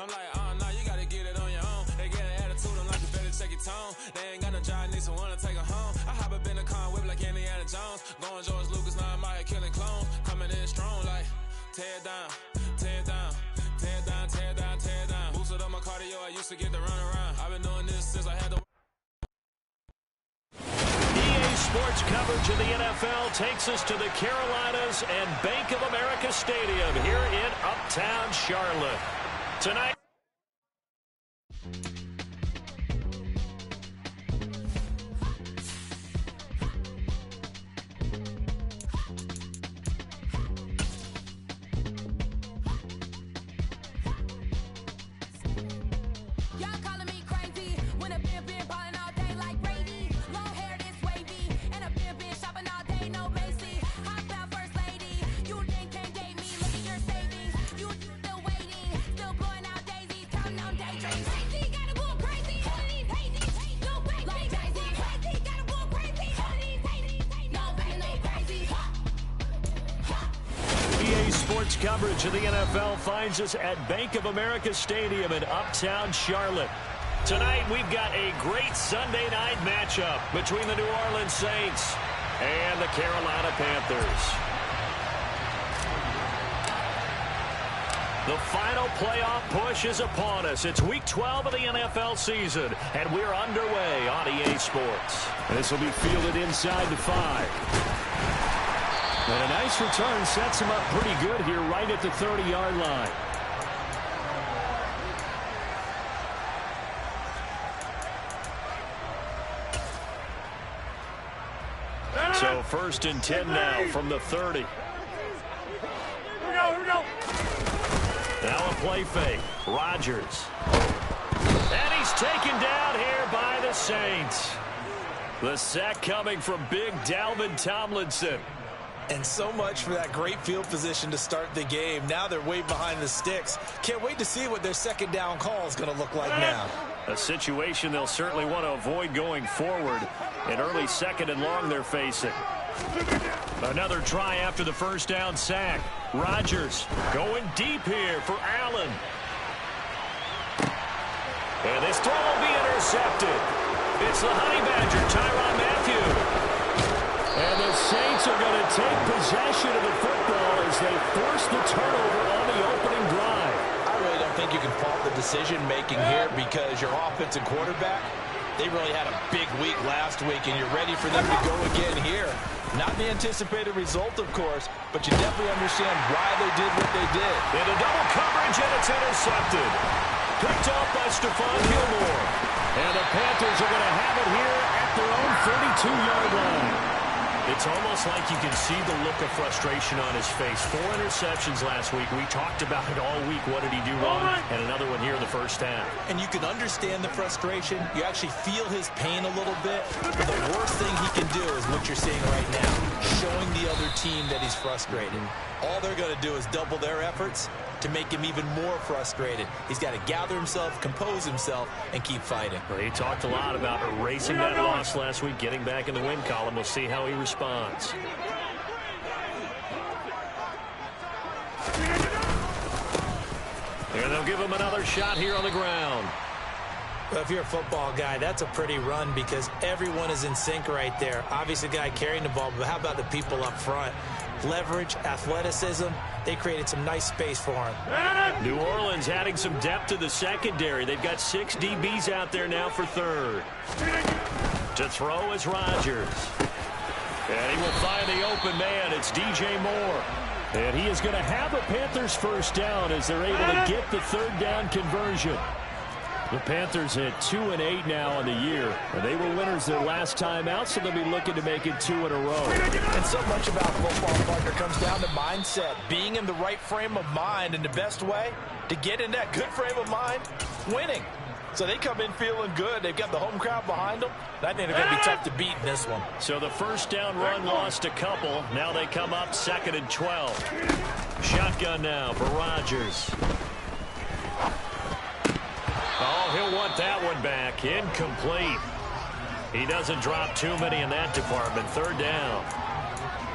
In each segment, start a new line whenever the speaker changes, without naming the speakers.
I'm like, nah, you gotta get it on your own. They get an attitude, I'm like, you better check your tone. They ain't got no job, need someone to take her home. I hop up in the car, whip like Indiana Jones. Going George Lucas, now I'm out here killing clones. Coming in strong like, tear it down, tear it down, tear it down, tear it down, tear it down. Boosted up my cardio, I used to get to run around. I've been doing this since I had to.
EA Sports coverage of the NFL takes us to the Carolinas and Bank of America Stadium here in Uptown Charlotte. Tonight. Sports coverage of the NFL finds us at Bank of America Stadium in Uptown Charlotte. Tonight we've got a great Sunday night matchup between the New Orleans Saints and the Carolina Panthers. The final playoff push is upon us. It's Week 12 of the NFL season, and we're underway on EA Sports. This will be fielded inside the 5. And a nice return sets him up pretty good here right at the 30-yard line. So 1st and 10 now from the 30. Here we go. Now a play fake. Rodgers. And he's taken down here by the Saints. The sack coming from big Dalvin Tomlinson.
And so much for that great field position to start the game. Now they're way behind the sticks. Can't wait to see what their second down call is going to look like now.
A situation they'll certainly want to avoid going forward. An early 2nd and long they're facing. Another try after the first down sack. Rodgers going deep here for Allen. And this throw will be intercepted. It's the Honey Badger, Tyrann Mathieu. And the Saints are going to take possession of the football as they force the turnover on the opening drive.
I really don't think you can fault the decision-making here because your offensive quarterback, they really had a big week last week, and you're ready for them to go again here. Not the anticipated result, of course, but you definitely understand why they did what they did.
Into double coverage, and it's intercepted. Picked off by Stephon Gilmore. And the Panthers are going to have it here at their own 32-yard line. It's almost like you can see the look of frustration on his face. 4 interceptions last week. We talked about it all week. What did he do wrong? And another one here in the first half.
And you can understand the frustration. You actually feel his pain a little bit. But the worst thing he can do is what you're seeing right now, showing the other team that he's frustrated. All they're going to do is double their efforts to make him even more frustrated. He's got to gather himself, compose himself, and keep fighting.
Well, he talked a lot about erasing that loss last week, getting back in the win column. We'll see how he responds. And they'll give him another shot here on the ground.
Well, if you're a football guy, that's a pretty run because everyone is in sync right there. Obviously, the guy carrying the ball, but how about the people up front? Leverage, athleticism, they created some nice space for him.
New Orleans adding some depth to the secondary. They've got 6 DBs out there now for 3rd. To throw is Rodgers. And he will find the open man. It's DJ Moore. And he is going to have a Panthers first down as they're able to get the 3rd down conversion. The Panthers at 2-8 now on the year. And they were winners their last time out, so they'll be looking to make it 2 in a row.
And so much about football, partner, comes down to mindset. Being in the right frame of mind, and the best way to get in that good frame of mind, winning. So they come in feeling good. They've got the home crowd behind them. I think they're going to be tough to beat in this one.
So the first down run lost a couple. Now they come up 2nd and 12. Shotgun now for Rodgers. Oh, he'll want that one back. Incomplete. He doesn't drop too many in that department. 3rd down.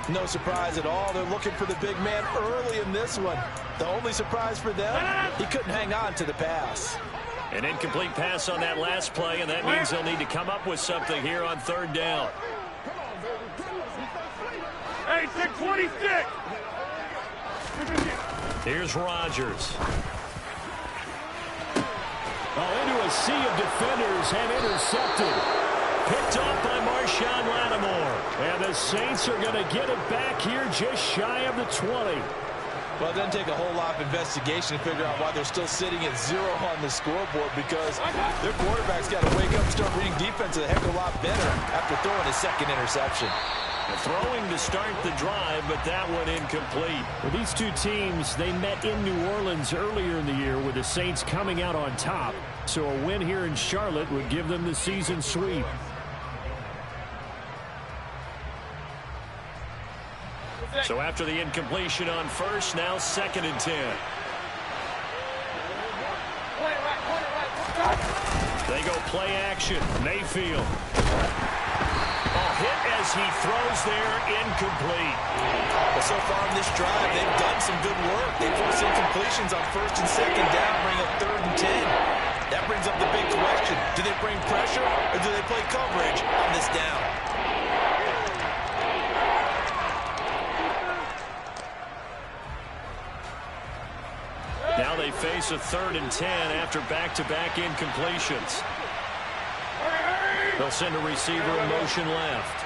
No surprise at all. They're looking for the big man early in this one. The only surprise for them, he couldn't hang on to the pass.
An incomplete pass on that last play, and that means they'll need to come up with something here on third down.
Hey, 626!
Here's Rodgers.
Into a sea of defenders and intercepted.
Picked off by Marshawn Lattimore.
And the Saints are going to get it back here just shy of the 20.
Well, it doesn't take a whole lot of investigation to figure out why they're still sitting at 0 on the scoreboard, because their quarterback's got to wake up and start reading defense a heck of a lot better after throwing his second interception.
Throwing to start the drive, but that one incomplete.
Well, these two teams, they met in New Orleans earlier in the year with the Saints coming out on top. So a win here in Charlotte would give them the season sweep.
So after the incompletion on first, now 2nd and 10. They go play action. Mayfield. Hit as he throws there, incomplete.
Well, so far in this drive, they've done some good work. They forced incompletions on 1st and 2nd down, bring up 3rd and 10. That brings up the big question. Do they bring pressure, or do they play coverage on this down?
Now they face a 3rd and 10 after back-to-back incompletions. They'll send a receiver in motion left.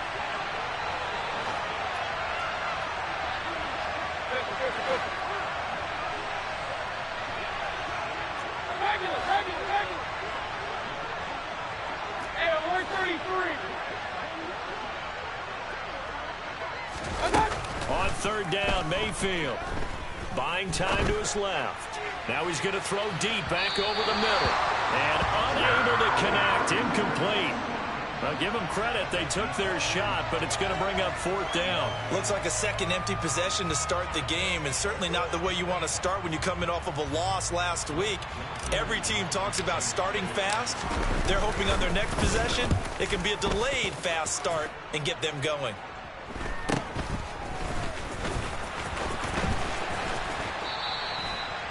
On 3rd down, Mayfield. Buying time to his left. Now he's going to throw deep back over the middle. And unable to connect. Incomplete. Well, give them credit. They took their shot, but it's going to bring up 4th down.
Looks like a second empty possession to start the game, and certainly not the way you want to start when you come in off of a loss last week. Every team talks about starting fast. They're hoping on their next possession it can be a delayed fast start and get them going.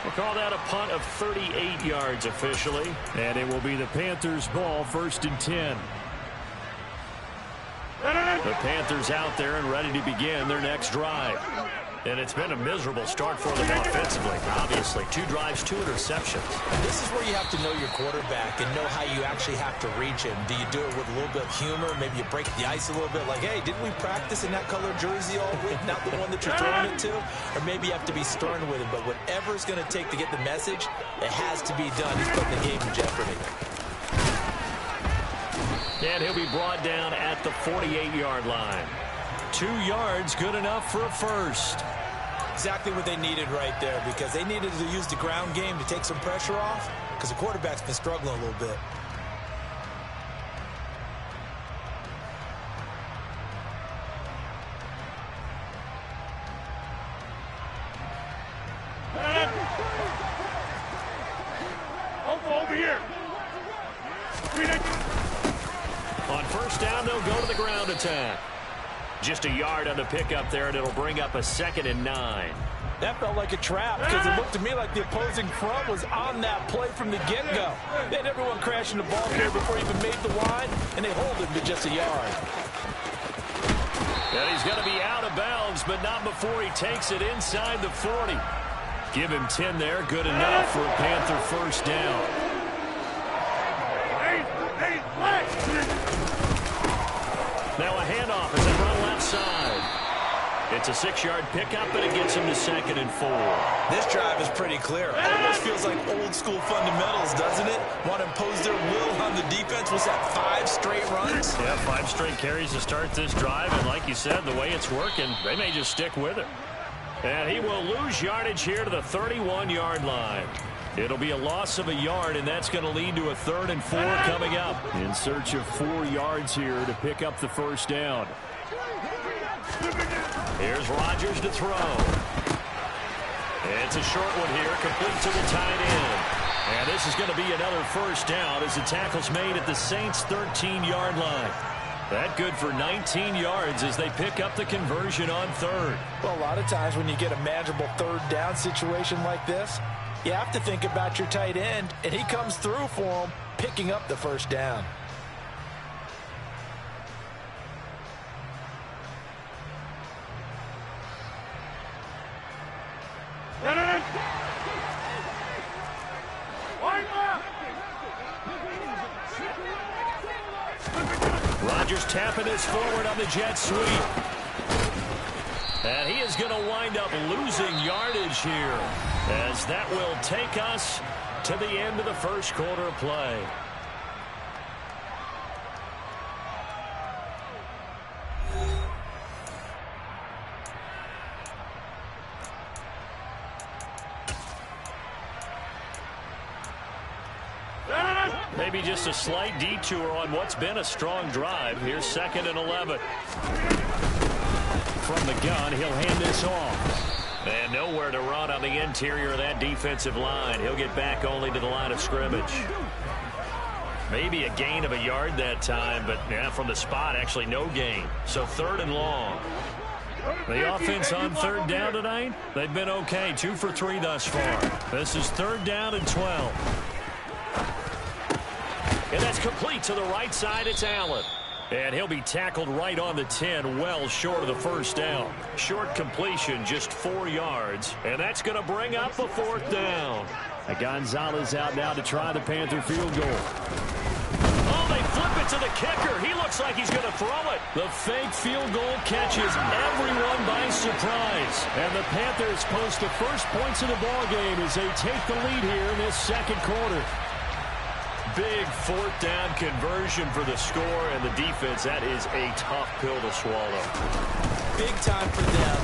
We'll call that a punt of 38 yards officially.
And it will be the Panthers' ball, 1st and 10.
The Panthers out there and ready to begin their next drive. And it's been a miserable start for them offensively. Obviously, 2 drives, 2 interceptions.
This is where you have to know your quarterback and know how you actually have to reach him. Do you do it with a little bit of humor? Maybe you break the ice a little bit, like, hey, didn't we practice in that color jersey all week, not the one that you're throwing it to? Or maybe you have to be stern with him. But whatever it's going to take to get the message, it has to be done. He's putting the game in jeopardy.
And he'll be brought down at the 48-yard line. 2 yards, good enough for a first.
Exactly what they needed right there, because they needed to use the ground game to take some pressure off, because the quarterback's been struggling a little bit.
Over here.
On 1st down, they'll go to the ground attack. Just a yard on the pickup there, and it'll bring up a 2nd and 9.
That felt like a trap, because it looked to me like the opposing front was on that play from the get-go. They had everyone crashing the ball carrier before he even made the line, and they hold him to just a yard.
And he's going to be out of bounds, but not before he takes it inside the 40. Give him 10 there, good enough for a Panther 1st down. Now a handoff as they run left side. It's a 6-yard pickup, and it gets him to 2nd and 4.
This drive is pretty clear. Almost feels like old-school fundamentals, doesn't it? Want to impose their will on the defense. Was that 5 straight runs?
Yeah, 5 straight carries to start this drive, and like you said, the way it's working, they may just stick with it. And he will lose yardage here to the 31-yard line. It'll be a loss of a yard, and that's going to lead to a 3rd and 4 coming up.
In search of 4 yards here to pick up the 1st down.
Here's Rodgers to throw. It's a short one here, complete to the tight end. And this is going to be another 1st down as the tackle's made at the Saints' 13-yard line. That good for 19 yards as they pick up the conversion on third.
Well, a lot of times when you get a manageable third down situation like this, you have to think about your tight end, and he comes through for him, picking up the first down.
Rodgers tapping this forward on the jet sweep. And he is going to wind up losing yardage here, as that will take us to the end of the first quarter of play. Maybe just a slight detour on what's been a strong drive. Here's 2nd and 11.
From the gun, he'll hand this off.
And nowhere to run on the interior of that defensive line. He'll get back only to the line of scrimmage. Maybe a gain of a yard that time, but yeah, from the spot, actually no gain. So 3rd and long. The offense on 3rd down tonight, they've been okay. 2 for 3 thus far. This is 3rd down and 12. And that's complete to the right side. It's Allen. And he'll be tackled right on the 10, well short of the first down. Short completion, just 4 yards. And that's going to bring up a 4th down.
Gonzalez out now to try the Panther field goal.
Oh, they flip it to the kicker. He looks like he's going to throw it.
The fake field goal catches everyone by surprise. And the Panthers post the first points of the ballgame as they take the lead here in this second quarter.
Big 4th down conversion for the score, and the defense, that is a tough pill to swallow.
Big time for them.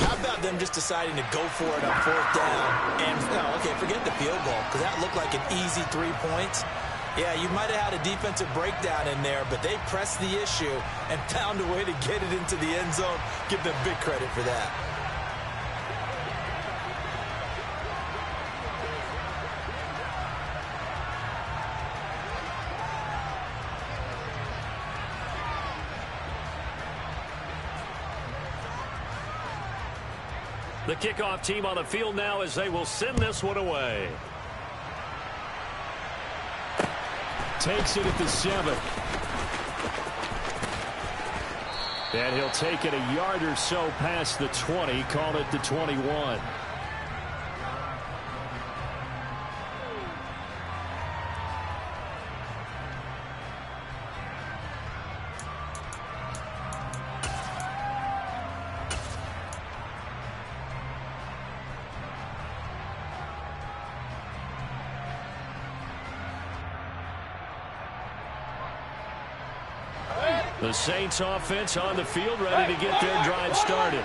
How about them just deciding to go for it on 4th down? And, okay, forget the field goal, because that looked like an easy 3 points. Yeah, you might have had a defensive breakdown in there, but they pressed the issue and found a way to get it into the end zone. Give them big credit for that.
The kickoff team on the field now as they will send this one away.
Takes it at the 7. And he'll take it a yard or so past the 20, call it the 21.
The Saints offense on the field, ready to get their drive started.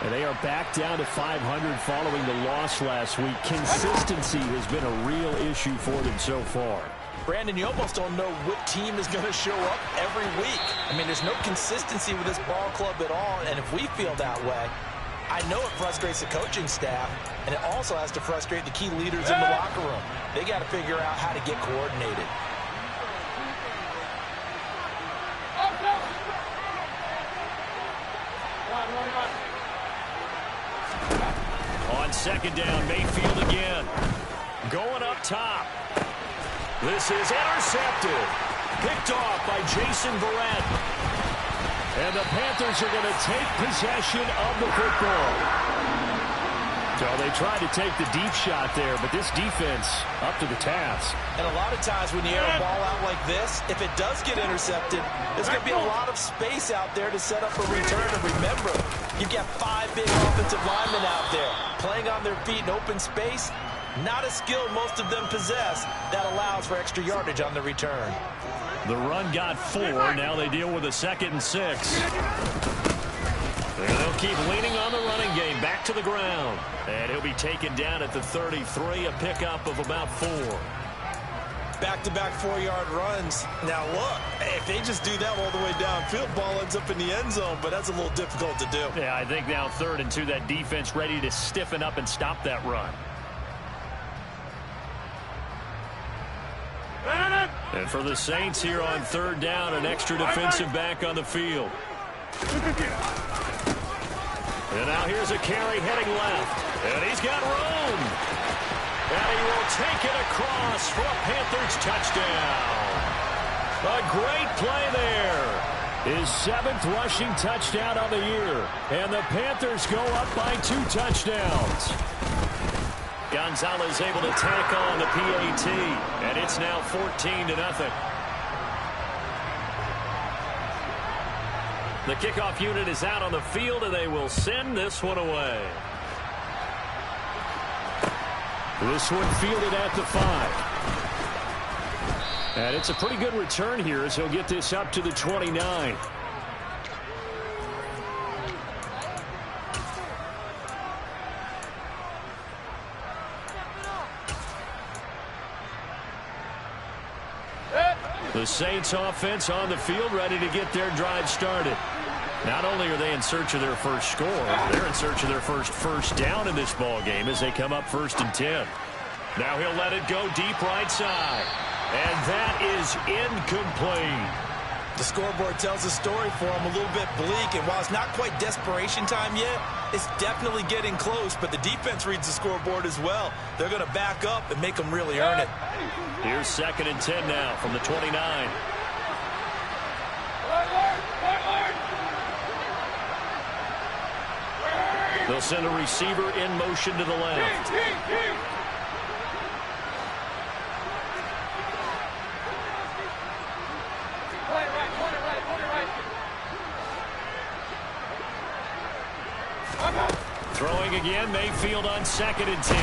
And they are back down to 500 following the loss last week. Consistency has been a real issue for them so far.
Brandon, you almost don't know what team is going to show up every week. I mean, there's no consistency with this ball club at all, and if we feel that way, I know it frustrates the coaching staff, and it also has to frustrate the key leaders in the locker room. They got to figure out how to get coordinated.
On 2nd down, Mayfield again. Going up top. This is intercepted. Picked off by Jason Verrett.
And the Panthers are going to take possession of the football. So they tried to take the deep shot there, but this defense up to the task.
And a lot of times when you air a ball out like this, if it does get intercepted, there's going to be a lot of space out there to set up a return. And remember, you've got 5 big offensive linemen out there playing on their feet in open space. Not a skill most of them possess that allows for extra yardage on the return.
The run got 4. Now they deal with a 2nd and 6. And they'll keep leaning on the running game. Back to the ground. And he'll be taken down at the 33, a pickup of about 4.
Back-to-back 4-yard runs. Now, look, if they just do that all the way downfield, ball ends up in the end zone, but that's a little difficult to do.
Yeah, I think now 3rd and 2, that defense ready to stiffen up and stop that run. And for the Saints here on third down, an extra defensive back on the field. And now here's a carry heading left. And he's got room. And he will take it across for a Panthers touchdown. A great play there. His 7th rushing touchdown of the year. And the Panthers go up by 2 touchdowns. Gonzalez able to tack on the PAT. And it's now 14-0. The kickoff unit is out on the field, and they will send this one away. This one fielded at the 5. And it's a pretty good return here as he'll get this up to the 29. The Saints offense on the field ready to get their drive started. Not only are they in search of their first score, they're in search of their first down in this ball game as they come up 1st and 10. Now he'll let it go deep right side. And that is incomplete.
The scoreboard tells a story for him, a little bit bleak, and while it's not quite desperation time yet, it's definitely getting close, but the defense reads the scoreboard as well. They're going to back up and make them really earn it.
Here's 2nd and 10 now from the 29. They'll send a receiver in motion to the left. Throwing again, Mayfield on 2nd and 10.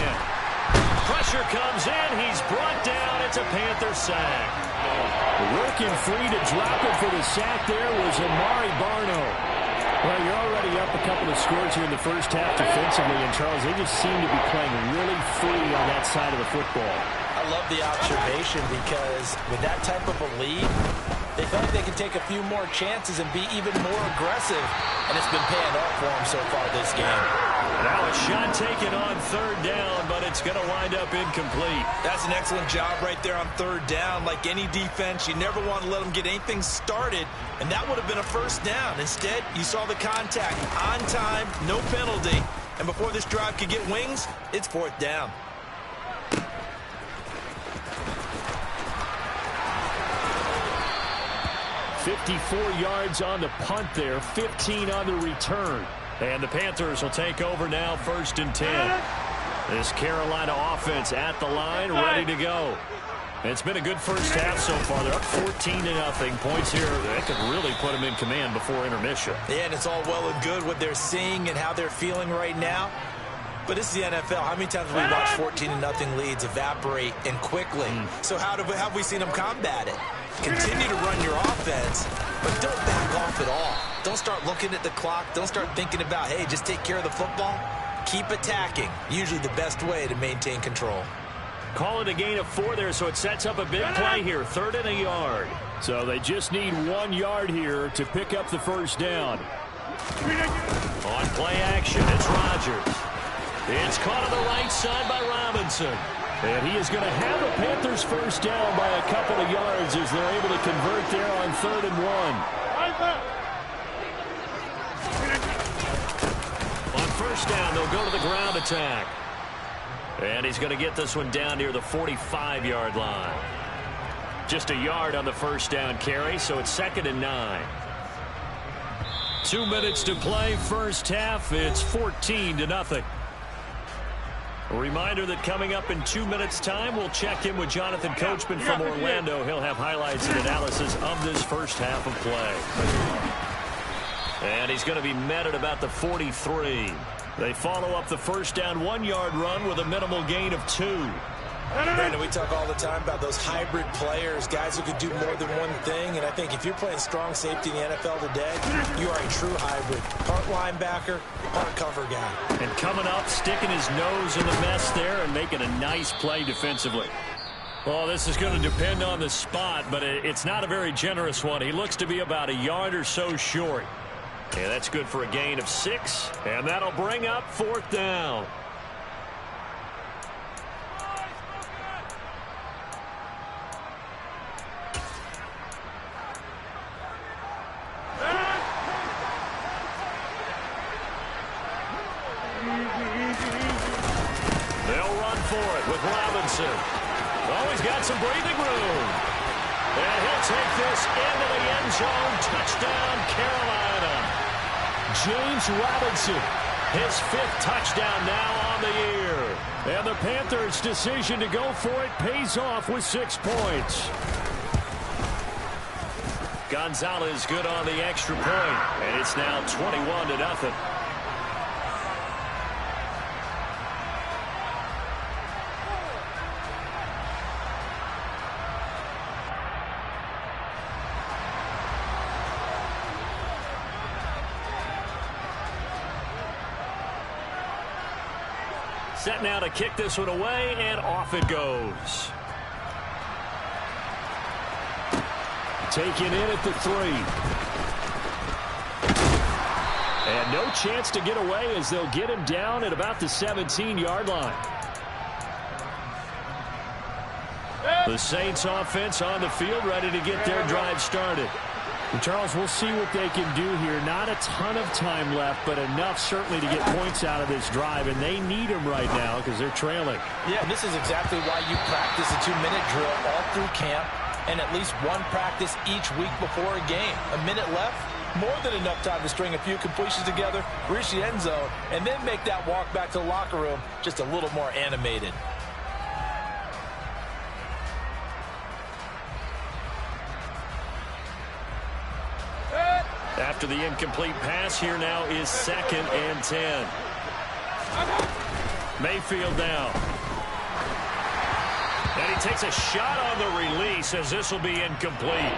Pressure comes in, he's brought down, it's a Panther sack.
Working free to drop him for the sack there was Amari Barno. Well, you're already up a couple of scores here in the first half defensively, and Charles, they just seem to be playing really free on that side of the football.
I love the observation because with that type of a lead, they feel like they can take a few more chances and be even more aggressive, and it's been paying off for them so far this game.
Now a shot taken on 3rd down, but it's going to wind up incomplete.
That's an excellent job right there on 3rd down. Like any defense, you never want to let them get anything started, and that would have been a 1st down. Instead, you saw the contact on time, no penalty, and before this drive could get wings, it's 4th down.
.54 yards on the punt there, 15 on the return.
And the Panthers will take over now 1st and 10. This Carolina offense at the line, ready to go. It's been a good first half so far. They're up 14-0. Points here, they could really put them in command before intermission.
Yeah, and it's all well and good what they're seeing and how they're feeling right now. But this is the NFL. How many times have we watched 14-0 leads evaporate and quickly? So how have we seen them combat it? Continue to run your offense, but don't back off at all. Don't start looking at the clock. Don't start thinking about, hey, just take care of the football. Keep attacking. Usually the best way to maintain control.
Call it a gain of 4 there, so it sets up a big play here. 3rd and a yard.
So they just need 1 yard here to pick up the 1st down.
On play action, it's Rodgers. It's caught on the right side by Robinson.
And he is going to have the Panthers 1st down by a couple of yards as they're able to convert there on 3rd and 1.
On 1st down, they'll go to the ground attack. And he's going to get this one down near the 45-yard line. Just a yard on the 1st down carry, so it's 2nd and 9. 2 minutes to play, first half. It's 14-0. A reminder that coming up in 2 minutes' time, we'll check in with Jonathan Coachman from Orlando. He'll have highlights and analysis of this first half of play. And he's going to be met at about the 43. They follow up the 1st down 1-yard run with a minimal gain of 2.
Brandon, we talk all the time about those hybrid players, guys who could do more than one thing, and I think if you're playing strong safety in the NFL today, you are a true hybrid. Part linebacker, part cover guy.
And coming up, sticking his nose in the mess there and making a nice play defensively. Well, this is going to depend on the spot, but it's not a very generous one. He looks to be about a yard or so short. Yeah, that's good for a gain of 6, and that'll bring up 4th down. for it with Robinson. Oh, he's got some breathing room. And he'll take this into the end zone. Touchdown, Carolina.
James Robinson,
his 5th touchdown now on the year.
And the Panthers' decision to go for it pays off with 6 points.
Gonzalez good on the extra point, and it's now 21-0. Set now to kick this one away, and off it goes.
Taken in at the 3. And no chance to get away as they'll get him down at about the 17-yard line.
The Saints offense on the field, ready to get their drive started.
And Charles, we'll see what they can do here. Not a ton of time left, but enough certainly to get points out of this drive, and they need them right now because they're trailing.
Yeah, this is exactly why you practice a 2-minute drill all through camp and at least one practice each week before a game. A minute left, more than enough time to string a few completions together, reach the end zone, and then make that walk back to the locker room just a little more animated.
After the incomplete pass, here now is 2nd and 10. Mayfield now. And he takes a shot on the release as this will be incomplete.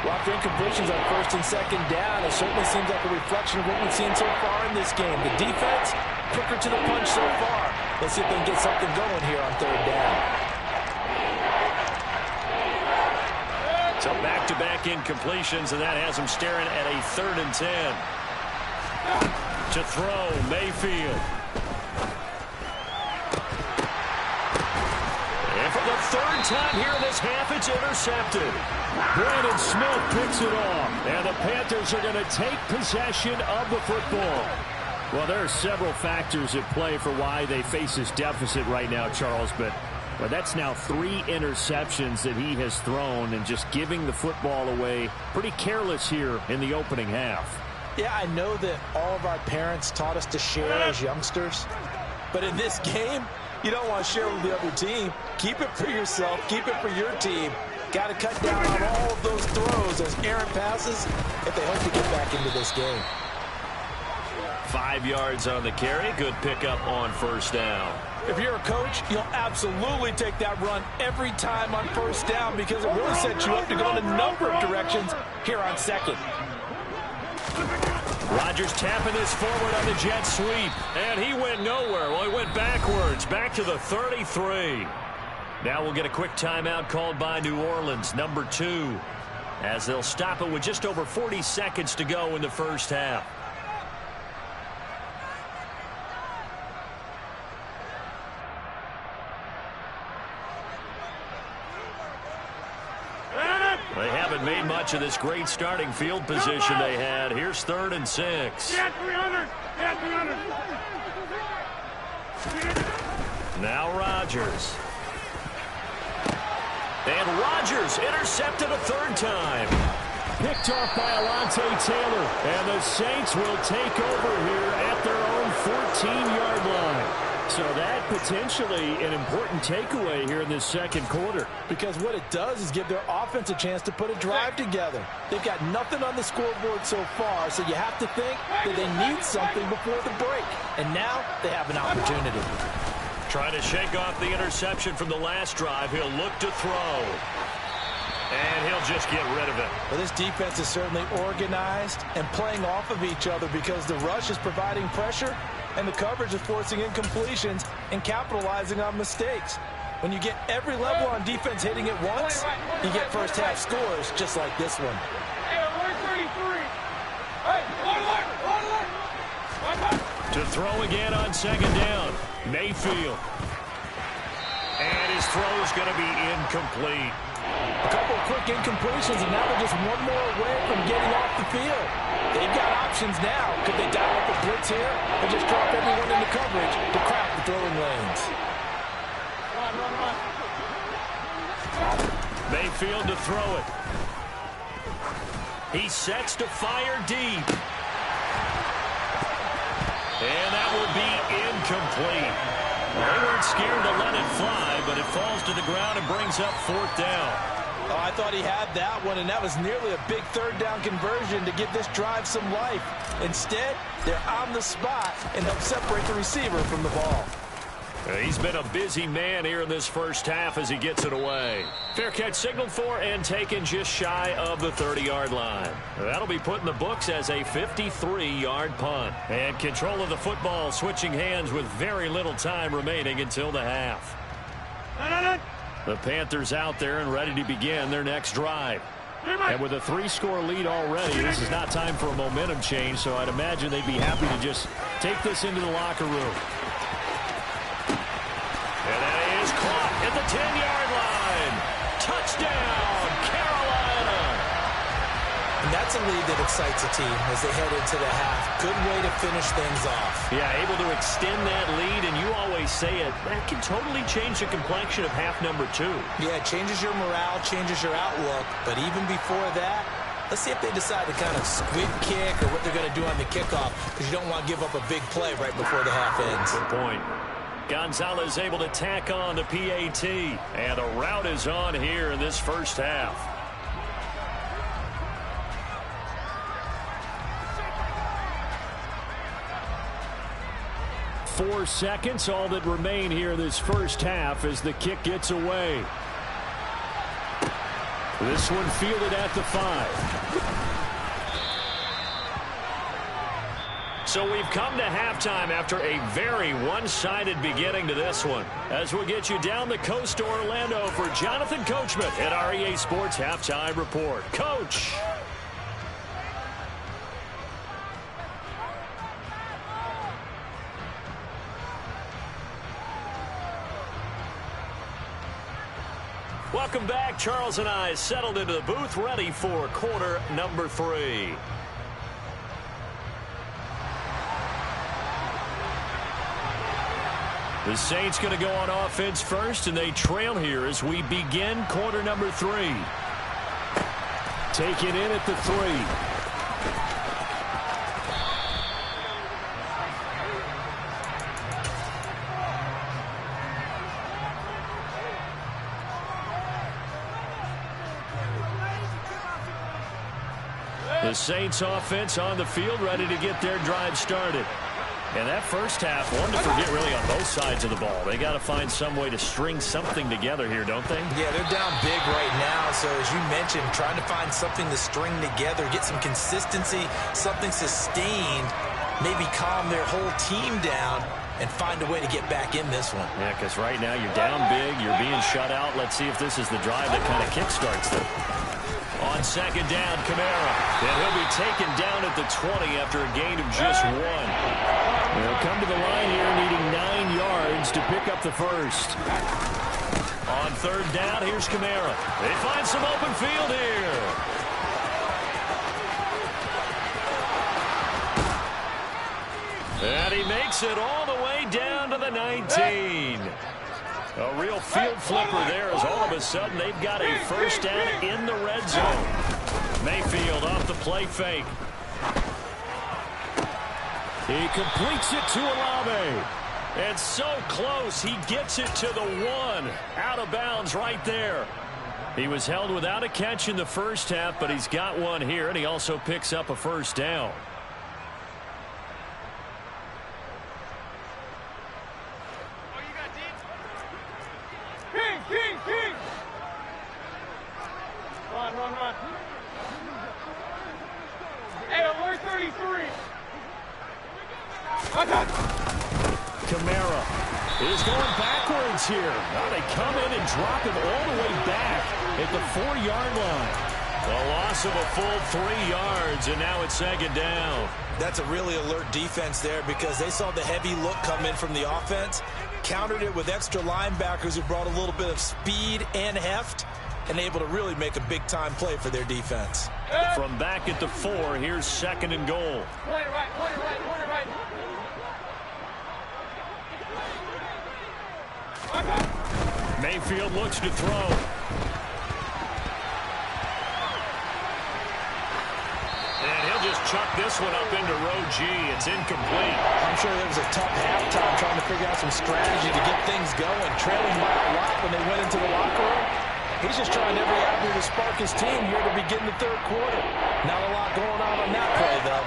Well, after incompletions on 1st and 2nd down, it certainly seems like a reflection of what we've seen so far in this game. The defense, quicker to the punch so far. Let's see if they can get something going here on 3rd down.
So back-to-back incompletions, and that has him staring at a 3rd and 10. To throw, Mayfield. And for the 3rd time here in this half, it's intercepted.
Brandon Smith picks it off, and the Panthers are going to take possession of the football. Well, there are several factors at play for why they face this deficit right now, Charles, but that's now 3 interceptions that he has thrown and just giving the football away pretty careless here in the opening half.
Yeah, I know that all of our parents taught us to share as youngsters, but in this game, you don't want to share with the other team. Keep it for yourself. Keep it for your team. Got to cut down on all of those throws, those errant passes, if they hope to get back into this game.
5 yards on the carry. Good pickup on 1st down.
If you're a coach, you'll absolutely take that run every time on 1st down because it really sets you up to go in a number of directions here on 2nd.
Rodgers tapping this forward on the jet sweep, and he went nowhere. Well, he went backwards, back to the 33. Now we'll get a quick timeout called by New Orleans, number 2, as they'll stop it with just over 40 seconds to go in the 1st half. They haven't made much of this great starting field position they had. Here's 3rd and 6.
Yeah, 300. Yeah, 300.
Now Rodgers. And Rodgers intercepted a 3rd time.
Picked off by Alontae Taylor. And the Saints will take over here at their own 14-yard line. So that potentially an important takeaway here in this 2nd quarter.
Because what it does is give their offense a chance to put a drive together. They've got nothing on the scoreboard so far, so you have to think that they need something before the break. And now they have an opportunity.
Trying to shake off the interception from the last drive. He'll look to throw. And he'll just get rid of it.
Well, this defense is certainly organized and playing off of each other because the rush is providing pressure and the coverage is forcing incompletions and capitalizing on mistakes. When you get every level on defense hitting it once, you get 1st half scores just like this one.
To throw again on 2nd down. Mayfield. And his throw is going to be incomplete.
A couple of quick incompletions, and now they're just one more away from getting off the field. They've got options now. Could they dial up a blitz here or just drop everyone into coverage to crack the throwing lanes?
Mayfield to throw it. He sets to fire deep. And that will be incomplete. They weren't scared to let it fly, but it falls to the ground and brings up 4th down.
Oh, I thought he had that one, and that was nearly a big 3rd down conversion to give this drive some life. Instead, they're on the spot and help separate the receiver from the ball.
He's been a busy man here in this first half as he gets it away. Fair catch signaled for and taken just shy of the 30-yard line. That'll be put in the books as a 53-yard punt. And control of the football switching hands with very little time remaining until the half. The Panthers out there and ready to begin their next drive. And with a 3-score lead already, this is not time for a momentum change, so I'd imagine they'd be happy to just take this into the locker room. And that is caught at the 10-yard line. Touchdown, Carolina.
And that's a lead that excites a team as they head into the half. Good way to finish things off.
Yeah, able to extend that lead, and you always say it, that can totally change the complexion of half number 2.
Yeah, it changes your morale, changes your outlook. But even before that, let's see if they decide to kind of squib kick or what they're going to do on the kickoff, because you don't want to give up a big play right before the half ends.
Good point. Gonzalez able to tack on the PAT, and a route is on here in this first half.
Four seconds, all that remain here this first half as the kick gets away. This one fielded at the 5.
So we've come to halftime after a very one-sided beginning to this one. As we'll get you down the coast to Orlando for Jonathan Coachman at our EA Sports Halftime Report. Coach. Welcome back. Charles and I settled into the booth, ready for quarter number 3. The Saints going to go on offense first, and they trail here as we begin quarter number 3.
Taken in at the 3.
The Saints offense on the field, ready to get their drive started. And that first half, one to forget really on both sides of the ball. They got to find some way to string something together here, don't they?
Yeah, they're down big right now. So as you mentioned, trying to find something to string together, get some consistency, something sustained, maybe calm their whole team down and find a way to get back in this one.
Yeah, because right now you're down big, you're being shut out. Let's see if this is the drive that kind of kickstarts them. On second down, Kamara. And he'll be taken down at the 20 after a gain of just 1.
They'll come to the line here needing 9 yards to pick up the first.
On third down, here's Kamara. They find some open field here. And he makes it all the way down to the 19. A real field flipper there as all of a sudden they've got a first down in the red zone. Mayfield off the play fake.
He completes it to Olave.
And so close, he gets it to the 1. Out of bounds right there. He was held without a catch in the first half, but he's got one here, and he also picks up a first down.
Run. Hey, alert 33.
Kamara is going backwards here. Now they come in and drop him all the way back at the 4-yard line.
A loss of a full 3 yards, and now it's second down.
That's a really alert defense there because they saw the heavy look come in from the offense, countered it with extra linebackers who brought a little bit of speed and heft, and able to really make a big-time play for their defense.
From back at the 4, here's second and goal.
Point it right.
Mayfield looks to throw. this one up into row G. It's incomplete.
I'm sure there was a tough halftime trying to figure out some strategy to get things going, trailing by a lot when they went into the locker room. He's just trying every avenue to spark his team here to begin the third quarter. Not a lot going on that play, though.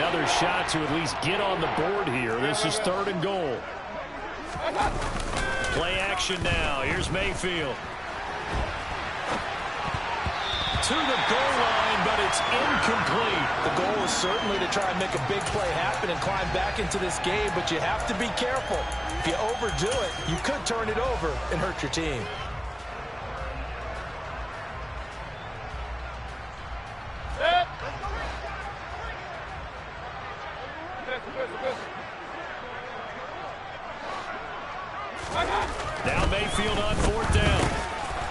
Another shot to at least get on the board here. This is 3rd and goal.
Play action now. Here's Mayfield. To the goal line, but it's incomplete.
The goal is certainly to try and make a big play happen and climb back into this game, but you have to be careful. If you overdo it, you could turn it over and hurt your team.
Now Mayfield on 4th down.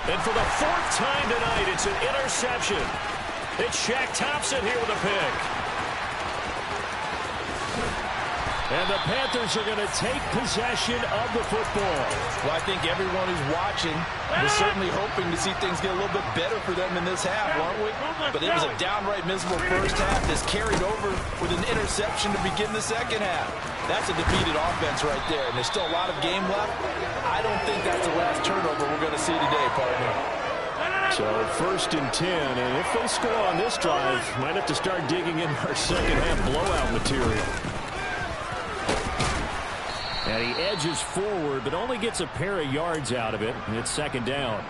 And for the 4th time tonight, it's an interception. It's Shaq Thompson here with a pick.
And the Panthers are going to take possession of the football.
Well, I think everyone who's watching was certainly hoping to see things get a little bit better for them in this half, weren't we? But it was a downright miserable first half that's carried over with an interception to begin the second half. That's a defeated offense right there, and there's still a lot of game left. I don't think that's the last turnover we're going to see today, partner.
So 1st and 10, and if they score on this drive, might have to start digging in our second half blowout material. And he edges forward, but only gets a pair of yards out of it, and it's 2nd down.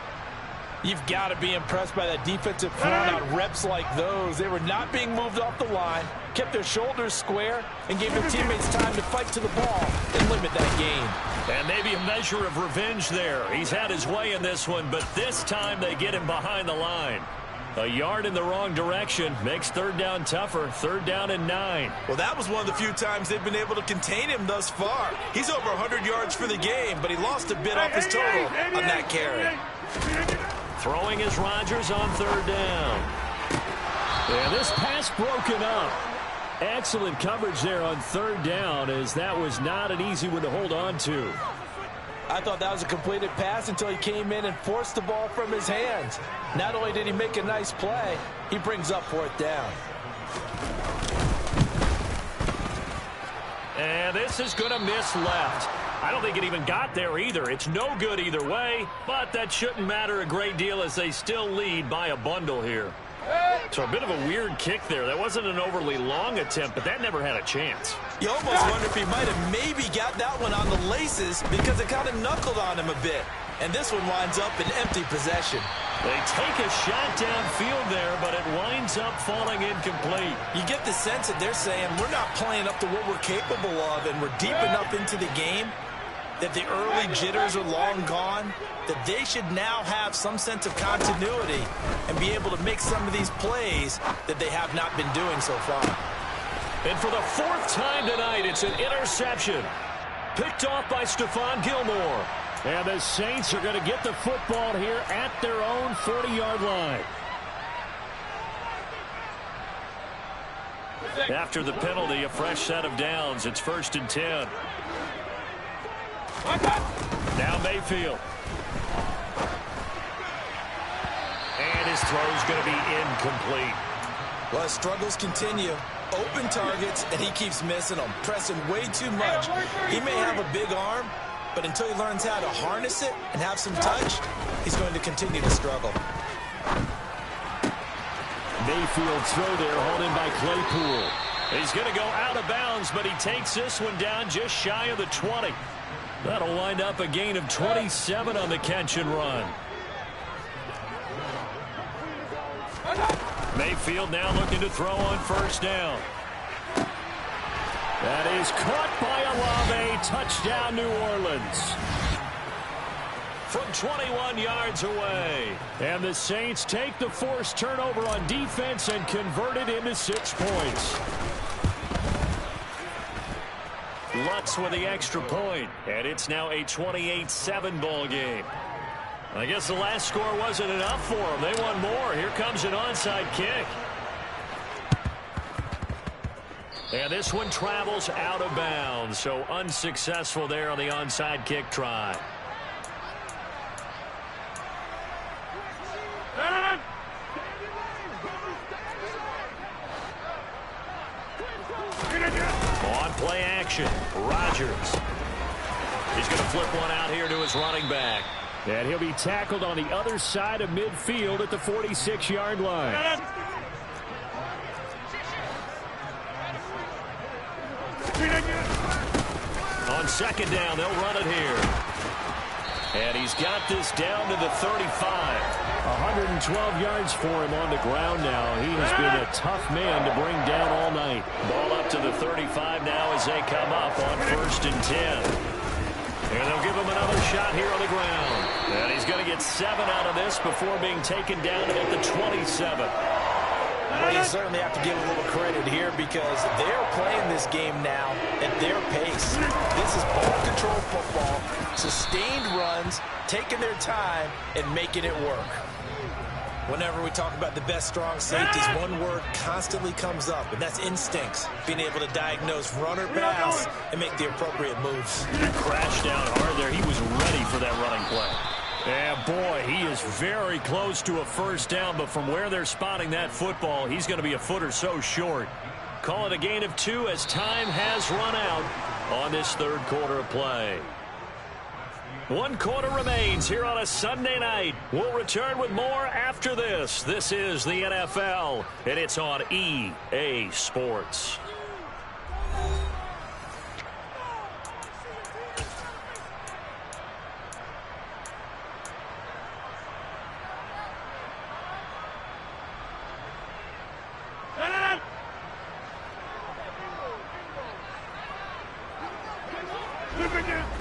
You've got to be impressed by that defensive front on reps like those. They were not being moved off the line, kept their shoulders square, and gave their teammates time to fight to the ball and limit that gain.
And maybe a measure of revenge there. He's had his way in this one, but this time they get him behind the line. A yard in the wrong direction makes 3rd down tougher. 3rd down and 9.
Well, that was one of the few times they've been able to contain him thus far. He's over 100 yards for the game, but he lost a bit off his total on that carry.
Throwing is Rodgers on 3rd down.
And this pass broken up. Excellent coverage there on 3rd down, as that was not an easy one to hold on to.
I thought that was a completed pass until he came in and forced the ball from his hands. Not only did he make a nice play, he brings up 4th down.
And this is going to miss left. I don't think it even got there either. It's no good either way, but that shouldn't matter a great deal as they still lead by a bundle here. So a bit of a weird kick there. That wasn't an overly long attempt, but that never had a chance.
You almost wonder if he might have maybe got that one on the laces because it kind of knuckled on him a bit. And this one winds up in empty possession.
They take a shot downfield there, but it winds up falling incomplete.
You get the sense that they're saying we're not playing up to what we're capable of, and we're deep enough into the game that the early jitters are long gone, that they should now have some sense of continuity and be able to make some of these plays that they have not been doing so far.
And for the 4th time tonight, it's an interception. Picked off by Stephon Gilmore.
And the Saints are going to get the football here at their own 40-yard line.
After the penalty, a fresh set of downs. It's 1st and 10. Now Mayfield. And his throw's going to be incomplete.
Well, his struggles continue. Open targets, and he keeps missing them, pressing way too much. He may have a big arm, but until he learns how to harness it and have some touch, he's going to continue to struggle.
Mayfield throw there, hauled in by Claypool.
He's going to go out of bounds, but he takes this one down just shy of the 20. That'll wind up a gain of 27 on the catch and run. Mayfield now looking to throw on 1st down.
That is caught by Olave. Touchdown, New Orleans.
From 21 yards away.
And the Saints take the forced turnover on defense and convert it into 6 points.
Lutz with the extra point, and it's now a 28-7 ball game. I guess the last score wasn't enough for them. They won more. Here comes an onside kick. And this one travels out of bounds, so unsuccessful there on the onside kick try. Play action. Rodgers. He's going to flip one out here to his running back.
And he'll be tackled on the other side of midfield at the 46-yard line.
On second down, they'll run it here. And he's got this down to the 35.
112 yards for him on the ground now. He has been a tough man to bring down all night.
Ball up to the 35 now as they come up on 1st and 10. And they'll give him another shot here on the ground. And he's going to get 7 out of this before being taken down at the 27.
Well, you certainly have to give a little credit here because they're playing this game now at their pace. This is ball control football, sustained runs, taking their time, and making it work. Whenever we talk about the best strong safeties, one word constantly comes up, and that's instincts. Being able to diagnose run or pass and make the appropriate moves.
He crashed down hard there. He was ready for that running play.
Yeah, boy, he is very close to a first down, but from where they're spotting that football, he's going to be a foot or so short.
Call it a gain of 2 as time has run out on this third quarter of play. 1 quarter remains here on a Sunday night. We'll return with more after this. This is the NFL, and it's on EA Sports.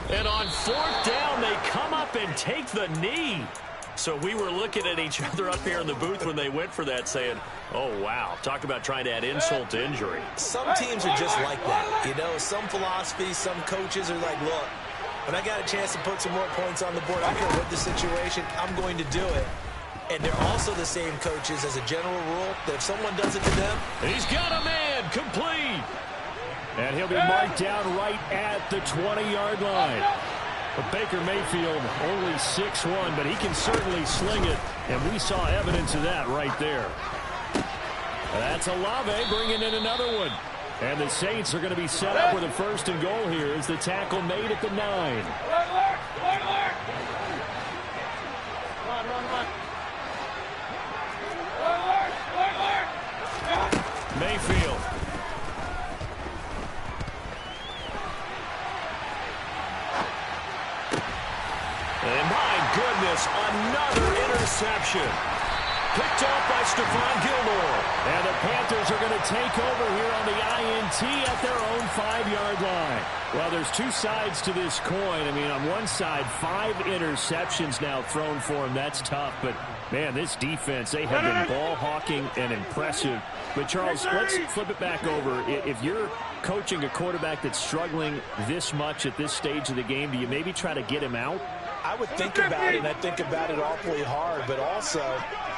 And on 4th down, they come up and take the knee. So we were looking at each other up here in the booth when they went for that saying, oh, wow, talk about trying to add insult to injury.
Some teams are just like that. You know, some philosophies, some coaches are like, look, when I got a chance to put some more points on the board, I can win the situation, I'm going to do it. And they're also the same coaches as a general rule that if someone does it to them.
He's got a man complete.
And he'll be marked down right at the 20-yard line. But Baker Mayfield only 6'1", but he can certainly sling it, and we saw evidence of that right there. That's Olave bringing in another one. And the Saints are going to be set up with a 1st and goal here as the tackle made at the 9.
Mayfield. And my goodness, another interception. Picked off by Stephon Gilmore.
And the Panthers are going to take over here on the INT at their own 5-yard line. Well, there's 2 sides to this coin. I mean, on one side, 5 interceptions now thrown for him. That's tough. But, man, this defense, they have been ball hawking and impressive. But, Charles, let's flip it back over. If you're coaching a quarterback that's struggling this much at this stage of the game, do you maybe try to get him out?
I would think about it, and I think about it awfully hard. But also,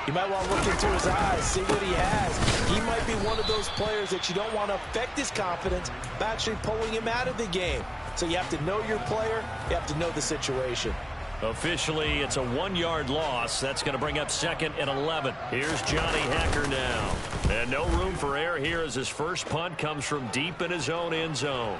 you might want to look into his eyes, see what he has. He might be one of those players that you don't want to affect his confidence by actually pulling him out of the game. So you have to know your player. You have to know the situation.
Officially, it's a 1-yard loss. That's going to bring up 2nd and 11. Here's Johnny Hacker now. And no room for error here as his first punt comes from deep in his own end zone.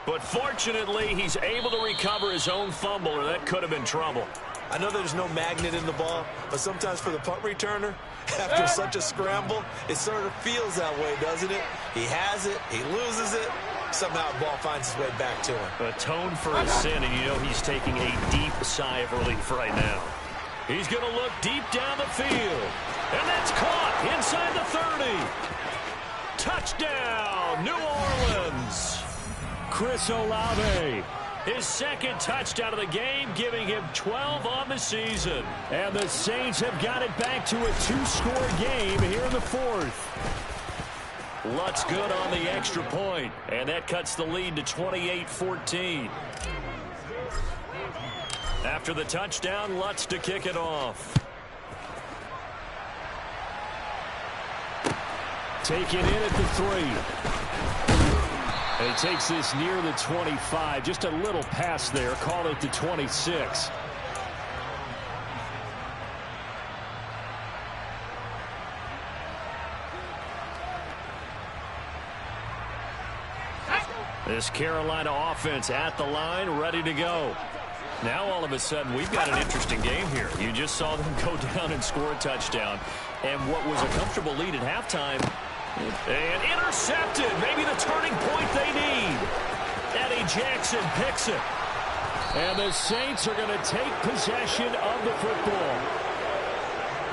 But fortunately, he's able to recover his own fumble, or that could have been trouble.
I know there's no magnet in the ball, but sometimes for the punt returner, after such a scramble, it sort of feels that way, doesn't it? He has it, he loses it, somehow the ball finds its way back to him.
Atoned for his sin, and you know he's taking a deep sigh of relief right now. He's going to look deep down the field, and that's caught inside the 30. Touchdown, New Orleans.
Chris Olave.
His 2nd touchdown of the game, giving him 12 on the season.
And the Saints have got it back to a 2-score game here in the 4th.
Lutz good on the extra point, and that cuts the lead to 28-14. After the touchdown, Lutz to kick it off.
Taken in at the 3. And he takes this near the 25. Just a little pass there. Call it the 26.
This Carolina offense at the line, ready to go. Now all of a sudden we've got an interesting game here. You just saw them go down and score a touchdown. And what was a comfortable lead at halftime, and intercepted. Maybe the turning point they need. Eddie Jackson picks it.
And the Saints are going to take possession of the football.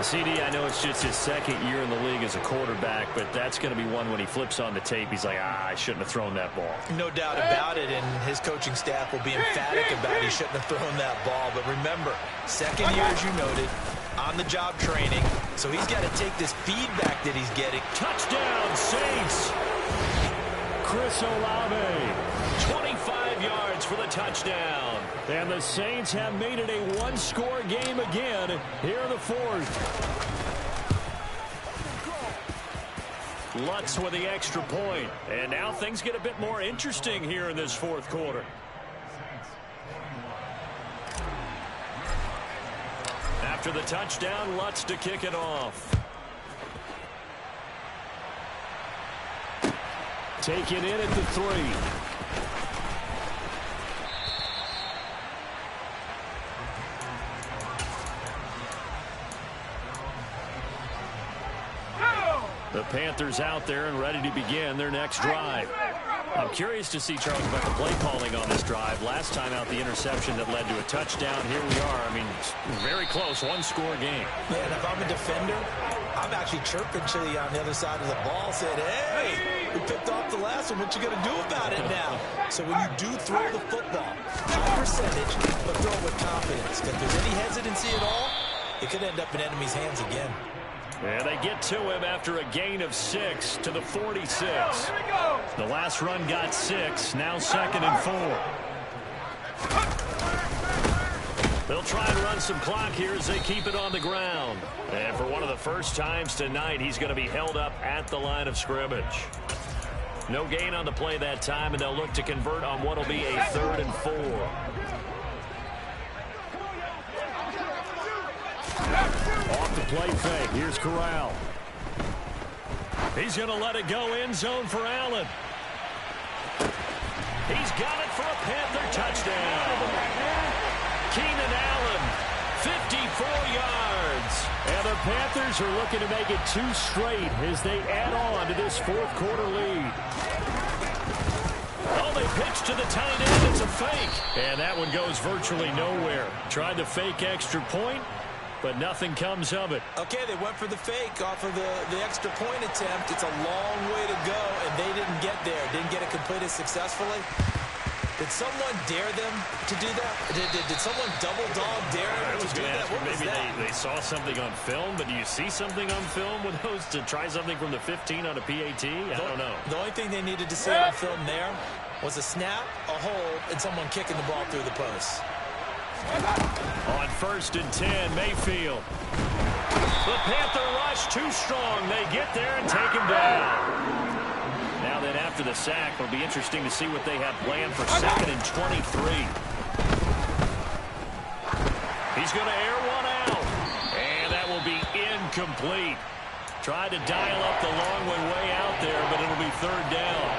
CD, I know it's just his second year in the league as a quarterback, but that's going to be one when he flips on the tape. He's like, I shouldn't have thrown that ball.
No doubt about it, and his coaching staff will be emphatic about he shouldn't have thrown that ball. But remember, second year, as you noted, on-the-job training, so he's got to take this feedback that he's getting.
Touchdown, Saints!
Chris Olave.
25 yards for the touchdown.
And the Saints have made it a one-score game again here in the fourth.
Lutz with the extra point. And now things get a bit more interesting here in this fourth quarter. After the touchdown, Lutz to kick it off.
Taken in at the 3.
The Panthers out there and ready to begin their next drive. I'm curious to see, Charles, about the play calling on this drive. Last time out, the interception that led to a touchdown. Here we are. I mean, very close, one-score game.
Yeah, and if I'm a defender, I'm actually chirping Chili on the other side of the ball, saying, hey, we picked off the last one. What you going to do about it now? So when you do throw the football, high percentage, but throw it with confidence. If there's any hesitancy at all, it could end up in enemy's hands again.
And they get to him after a gain of 6 to the 46. The last run got 6, now 2nd and 4. They'll try and run some clock here as they keep it on the ground. And for one of the first times tonight, he's going to be held up at the line of scrimmage. No gain on the play that time, and they'll look to convert on what will be a 3rd and 4.
Off the play fake. Here's Corral.
He's going to let it go end zone for Allen. He's got it for a Panther touchdown. Keenan Allen, 54 yards.
And the Panthers are looking to make it 2 straight as they add on to this fourth quarter lead.
Oh, they pitch to the tight end. It's a fake. And that one goes virtually nowhere. Tried the fake extra point, but nothing comes of it.
Okay, they went for the fake off of the extra point attempt. It's a long way to go, and they didn't get there. Didn't get it completed successfully. Did someone dare them to do that? Did someone double dog dare them to do that? What was
maybe
that?
they saw something on film, but do you see something on film with those to try something from the 15 on a PAT? I don't know.
The only thing they needed to see on film there was a snap, a hold, and someone kicking the ball through the post.
On 1st and 10, Mayfield. The Panther rush too strong. They get there and take him down. Now then, after the sack, it'll be interesting to see what they have planned for 2nd and 23. He's going to air one out. And that will be incomplete. Tried to dial up the long one way out there, but it'll be 3rd down.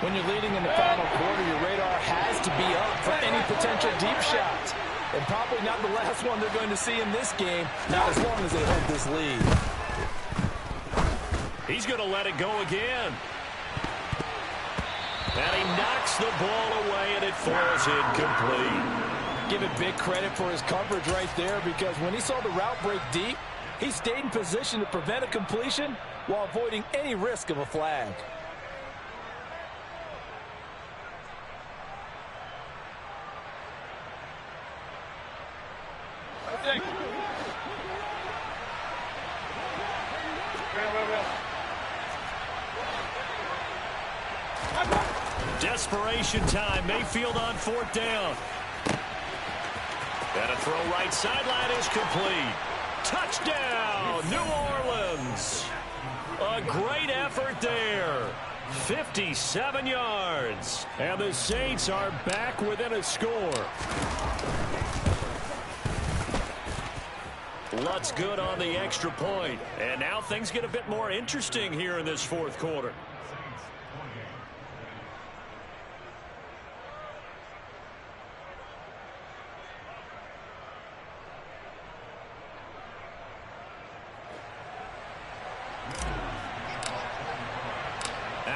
When you're leading in the final quarter, your radar has to be up for any potential deep shots. And probably not the last one they're going to see in this game, not as long as they hold this lead.
He's going to let it go again. And he knocks the ball away, and it falls incomplete.
Give it big credit for his coverage right there, because when he saw the route break deep, he stayed in position to prevent a completion while avoiding any risk of a flag.
Desperation time. Mayfield on 4th down. And a throw right sideline is complete. Touchdown, New Orleans. A great effort there. 57 yards.
And the Saints are back within a score.
Lutz good on the extra point. And now things get a bit more interesting here in this fourth quarter.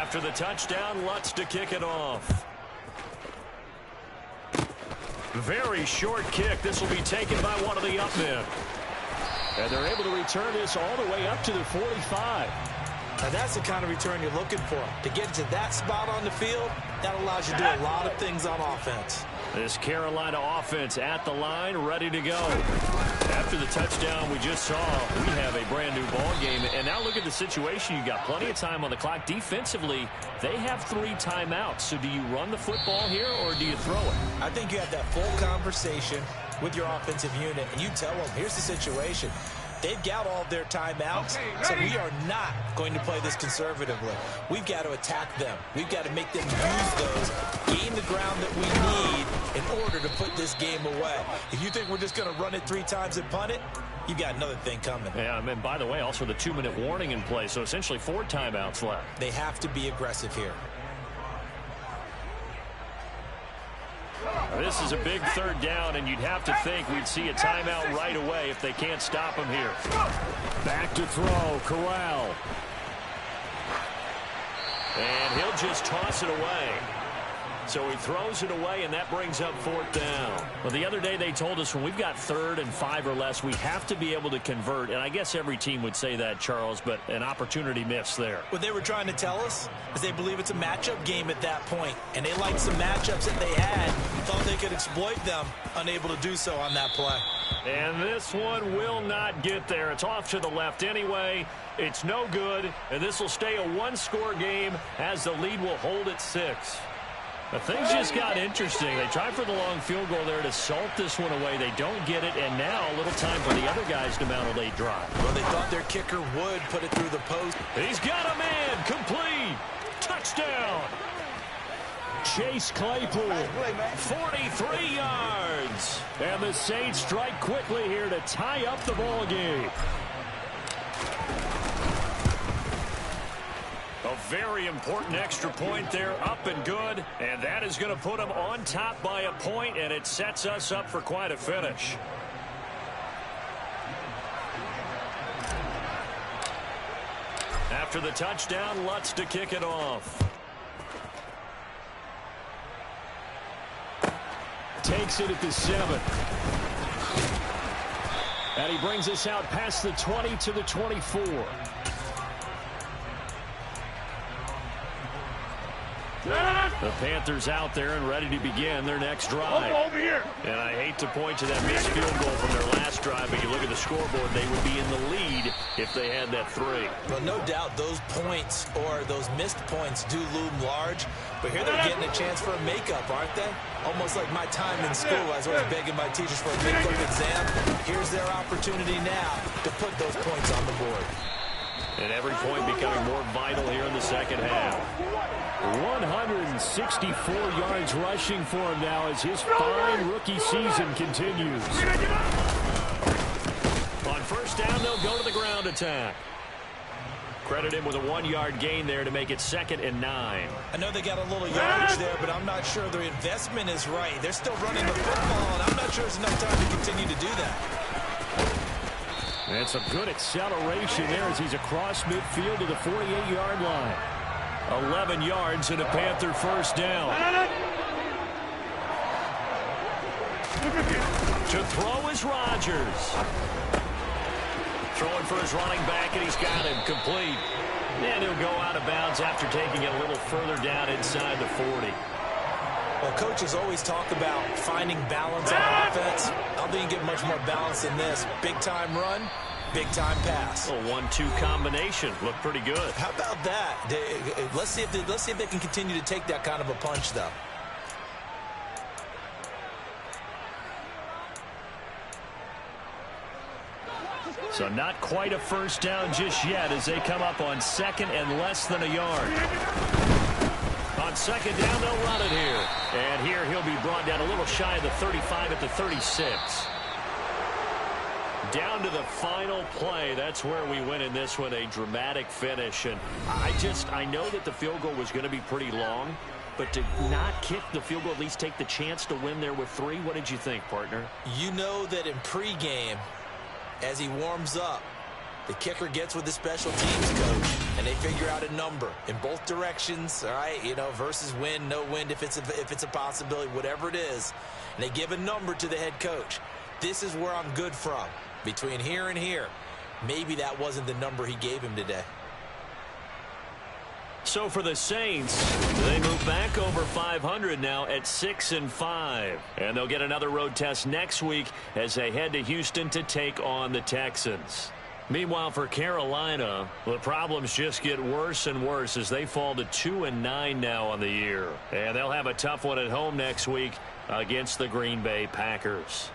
After the touchdown, Lutz to kick it off. Very short kick. This will be taken by one of the up men.
And they're able to return this all the way up to the 45.
Now that's the kind of return you're looking for. To get to that spot on the field, that allows you to do a lot of things on offense.
This Carolina offense at the line, ready to go. After the touchdown we just saw, we have a brand-new ball game. And now look at the situation. You got plenty of time on the clock. Defensively, they have 3 timeouts. So do you run the football here or do you throw it?
I think you have that full conversation with your offensive unit, and you tell them, here's the situation. They've got all of their timeouts, so we are not going to play this conservatively. We've got to attack them. We've got to make them use those, gain the ground that we need in order to put this game away. If you think we're just going to run it 3 times and punt it, you've got another thing coming.
Yeah, and by the way, also the 2-minute warning in play, so essentially 4 timeouts left.
They have to be aggressive here.
This is a big 3rd down, and you'd have to think we'd see a timeout right away if they can't stop him here.
Back to throw, Corral.
And he'll just toss it away. So he throws it away, and that brings up 4th down. Well, the other day they told us when we've got 3rd and 5 or less, we have to be able to convert. And I guess every team would say that, Charles, but an opportunity missed there.
What they were trying to tell us is they believe it's a matchup game at that point. And they liked some matchups that they had, thought they could exploit them, unable to do so on that play.
And this one will not get there. It's off to the left anyway. It's no good, and this will stay a 1-score game as the lead will hold at 6. But things just got interesting. They tried for the long field goal there to salt this one away. They don't get it, and now a little time for the other guys to mount a late drive.
Well, they thought their kicker would put it through the post.
He's got a man. Complete. Touchdown.
Chase Claypool,
43 yards.
And the Saints strike quickly here to tie up the ball game.
A very important extra point there, up and good. And that is going to put them on top by a point, and it sets us up for quite a finish. After the touchdown, Lutz to kick it off.
Takes it at the 7. And he brings us out past the 20 to the 24.
The Panthers out there and ready to begin their next drive.
Over here.
And I hate to point to that missed field goal from their last drive, but you look at the scoreboard, they would be in the lead if they had that 3.
Well, no doubt those points or those missed points do loom large, but here they're getting a chance for a makeup, aren't they? Almost like my time in school. I was always begging my teachers for a makeup exam. Here's their opportunity now to put those points on the board.
And every point becoming more vital here in the second half.
164 yards rushing for him now as his fine rookie season continues.
On first down, they'll go to the ground attack. Credit him with a 1-yard gain there to make it 2nd and 9.
I know they got a little yardage there, but I'm not sure their investment is right. They're still running the football, and I'm not sure there's enough time to continue to do that.
And some good acceleration there as he's across midfield to the 48-yard line.
11 yards and a Panther first down. To throw is Rodgers. Throwing for his running back, and he's got him complete. And he'll go out of bounds after taking it a little further down inside the 40.
Well, coaches always talk about finding balance on offense. I don't think you get much more balance than this. Big-time run, big-time pass.
A 1-2 combination. Looked pretty good.
How about that? Let's see if they can continue to take that kind of a punch, though.
So not quite a first down just yet as they come up on 2nd and less than a yard. On 2nd down, they'll run it here. And here he'll be brought down a little shy of the 35 at the 36. Down to the final play. That's where we win in this one, a dramatic finish. And I know that the field goal was going to be pretty long, but to not kick the field goal, at least take the chance to win there with 3, what did you think, partner?
You know that in pregame, as he warms up, the kicker gets with the special teams coach. and they figure out a number in both directions, all right, you know, versus wind, no wind, if it's a possibility, whatever it is, and they give a number to the head coach. This is where I'm good from. Between here and here, maybe that wasn't the number he gave him today.
So for the Saints, they move back over 500 now at 6-5. And they'll get another road test next week as they head to Houston to take on the Texans. Meanwhile, for Carolina, the problems just get worse and worse as they fall to 2-9 now on the year. And they'll have a tough one at home next week against the Green Bay Packers.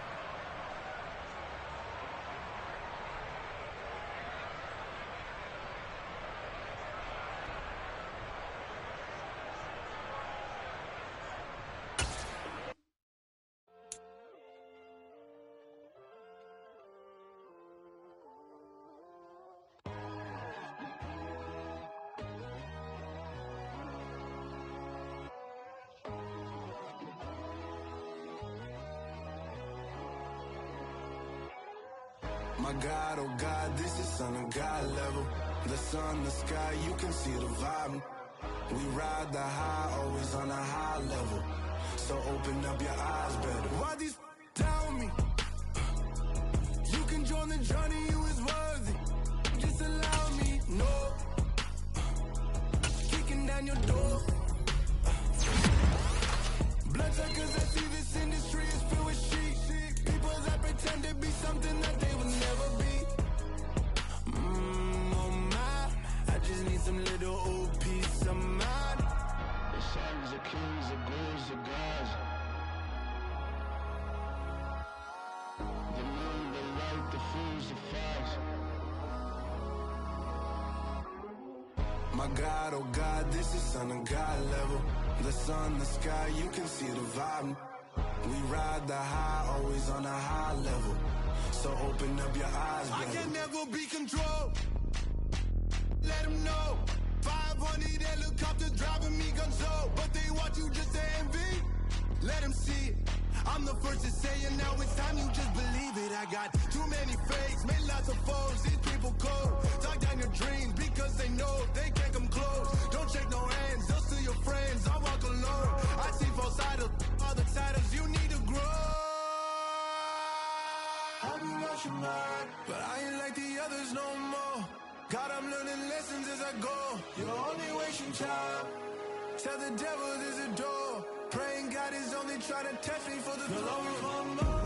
My God, oh God, this is Son of God level. The sun, the sky, you can see the vibe. We ride the high, always on a high level. So open up your eyes better. Why these tell me? You can join the journey, you is worthy. Just allow me, no. Kicking down your door. Bloodsuckers, I see this industry is filled with sheep. People that pretend to be something that they will never be. Oh my, I just need some little old peace of mind. The sons are kings, the ghouls, the gods. The moon, the light, the fools, the facts. My God, oh God, this is Son of God level. The sun, the sky, you can see the vibe. We ride the high, always on a high level. So open up your eyes, baby. I can never be controlled. Let them know. 500 helicopters driving me gonzo. But they want you just to envy. Let them see it. I'm the first to say it, now it's time you just believe it. I got too many fakes, made lots of foes. These people cold. Talk down your dreams because they know they can't come close. Don't shake no hands, they'll steal your friends. I walk alone. I see false idols, other titles, you need to grow. I've been watching mine, but I ain't like the others no more. God, I'm learning lessons as I go. You're only wasting time. Tell the devil there's a door. Praying God is only trying to test me for the glory.